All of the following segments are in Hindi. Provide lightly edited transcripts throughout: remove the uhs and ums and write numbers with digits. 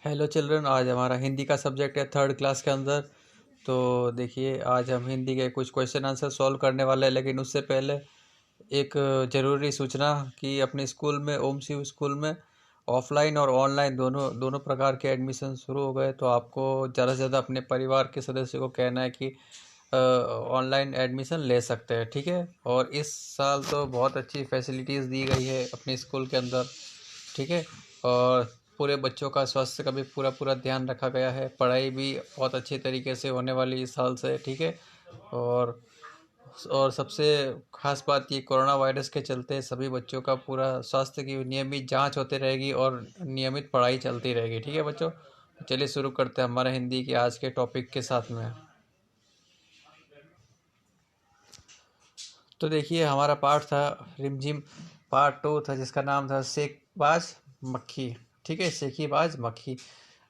हेलो चिल्ड्रन, आज हमारा हिंदी का सब्जेक्ट है थर्ड क्लास के अंदर। तो देखिए, आज हम हिंदी के कुछ क्वेश्चन आंसर सॉल्व करने वाले हैं, लेकिन उससे पहले एक ज़रूरी सूचना कि अपने स्कूल में ओम शिव स्कूल में ऑफलाइन और ऑनलाइन दोनों दोनों प्रकार के एडमिशन शुरू हो गए। तो आपको ज़्यादा से ज़्यादा अपने परिवार के सदस्य को कहना है कि ऑनलाइन एडमिशन ले सकते हैं, ठीक है। और इस साल तो बहुत अच्छी फैसिलिटीज़ दी गई है अपने स्कूल के अंदर, ठीक है। और पूरे बच्चों का स्वास्थ्य का भी पूरा पूरा ध्यान रखा गया है। पढ़ाई भी बहुत अच्छे तरीके से होने वाली इस साल से, ठीक है। और सबसे खास बात ये, कोरोना वायरस के चलते सभी बच्चों का पूरा स्वास्थ्य की नियमित जांच होती रहेगी और नियमित पढ़ाई चलती रहेगी, ठीक है बच्चों। चलिए शुरू करते हैं हमारा हिंदी के आज के टॉपिक के साथ में। तो देखिए, हमारा पार्ट था रिमझिम, पार्ट 2 था जिसका नाम था सेकबाज मक्खी, ठीक है। सेकीबाज मक्खी,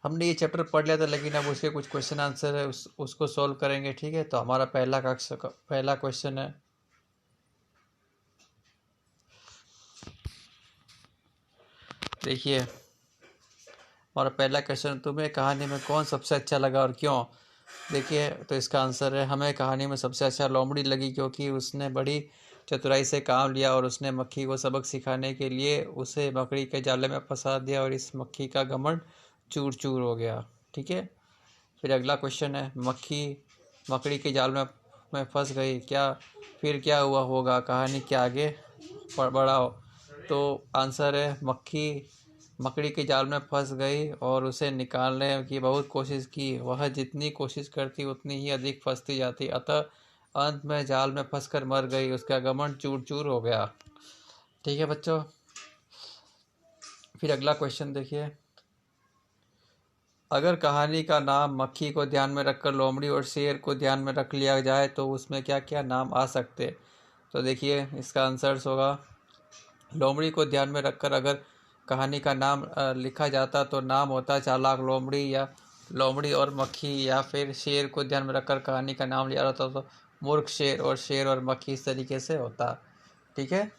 हमने ये चैप्टर पढ़ लिया था, लेकिन अब उसके कुछ क्वेश्चन आंसर है उसको सॉल्व करेंगे, ठीक है। तो हमारा पहला क्वेश्चन है, देखिए हमारा पहला क्वेश्चन, तुम्हें कहानी में कौन सबसे अच्छा लगा और क्यों। देखिए, तो इसका आंसर है, हमें कहानी में सबसे अच्छा लोमड़ी लगी, क्योंकि उसने बड़ी चतुराई से काम लिया और उसने मक्खी को सबक सिखाने के लिए उसे मकड़ी के जाले में फंसा दिया और इस मक्खी का घमंड चूर चूर हो गया, ठीक है। फिर अगला क्वेश्चन है, मक्खी मकड़ी के जाल में फंस गई, फिर क्या हुआ होगा, कहानी के आगे बढ़ाओ। तो आंसर है, मक्खी मकड़ी के जाल में फंस गई और उसे निकालने की बहुत कोशिश की। वह जितनी कोशिश करती उतनी ही अधिक फंसती जाती, अतः अंत में जाल में फंसकर मर गई। उसका घमंड चूर चूर हो गया, ठीक है बच्चों। फिर अगला क्वेश्चन देखिए, अगर कहानी का नाम मक्खी को ध्यान में रखकर लोमड़ी और शेर को ध्यान में रख लिया जाए तो उसमें क्या क्या नाम आ सकते। तो देखिए, इसका आंसर होगा, लोमड़ी को ध्यान में रखकर अगर कहानी का नाम लिखा जाता तो नाम होता चालाक लोमड़ी या लोमड़ी और मक्खी, या फिर शेर को ध्यान में रखकर कहानी का नाम लिया जाता तो मूर्ख शेर और मक्खी, इस तरीके से होता, ठीक है।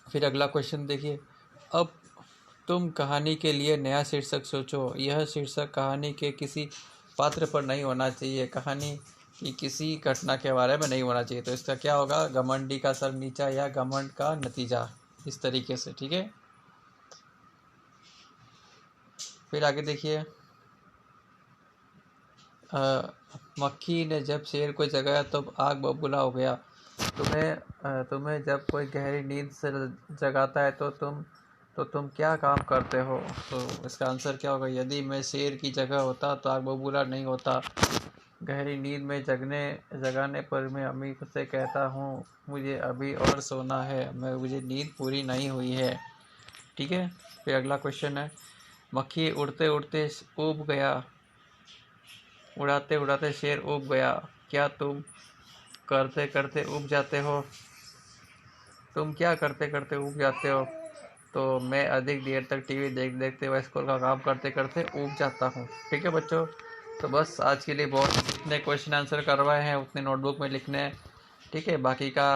फिर अगला क्वेश्चन देखिए, अब तुम कहानी के लिए नया शीर्षक सोचो। यह शीर्षक कहानी के किसी पात्र पर नहीं होना चाहिए, कहानी की किसी घटना के बारे में नहीं होना चाहिए। तो इसका क्या होगा, घमंडी का सर नीचा या घमंड का नतीजा, इस तरीके से, ठीक है। फिर आगे देखिए, मक्खी ने जब शेर को जगाया तब आग बबूला हो गया। तुम्हें जब कोई गहरी नींद से जगाता है तो तुम क्या काम करते हो। तो इसका आंसर क्या होगा, यदि मैं शेर की जगह होता तो आग बबूला नहीं होता। गहरी नींद में जगाने पर मैं अम्मी से कहता हूँ, मुझे अभी और सोना है, मुझे नींद पूरी नहीं हुई है, ठीक है। फिर अगला क्वेश्चन है, मक्खी उड़ते उड़ते ऊब गया, उड़ाते उड़ाते शेर ऊब गया। क्या तुम करते करते ऊब जाते हो। तुम क्या करते करते ऊब जाते हो। तो मैं अधिक देर तक टीवी देखते हुए स्कूल का काम करते करते ऊब जाता हूँ, ठीक है बच्चों। तो बस आज के लिए बहुत, जितने क्वेश्चन आंसर करवाए हैं उतने नोटबुक में लिखने हैं, ठीक है। बाकी का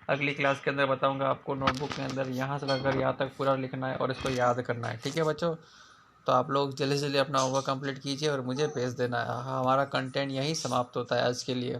अगली क्लास के अंदर बताऊंगा आपको। नोटबुक के अंदर यहाँ से लेकर यहाँ तक पूरा लिखना है और इसको याद करना है, ठीक है बच्चों। तो आप लोग जल्दी से जल्दी अपना होमवर्क कंप्लीट कीजिए और मुझे भेज देना है। हमारा कंटेंट यहीं समाप्त होता है आज के लिए।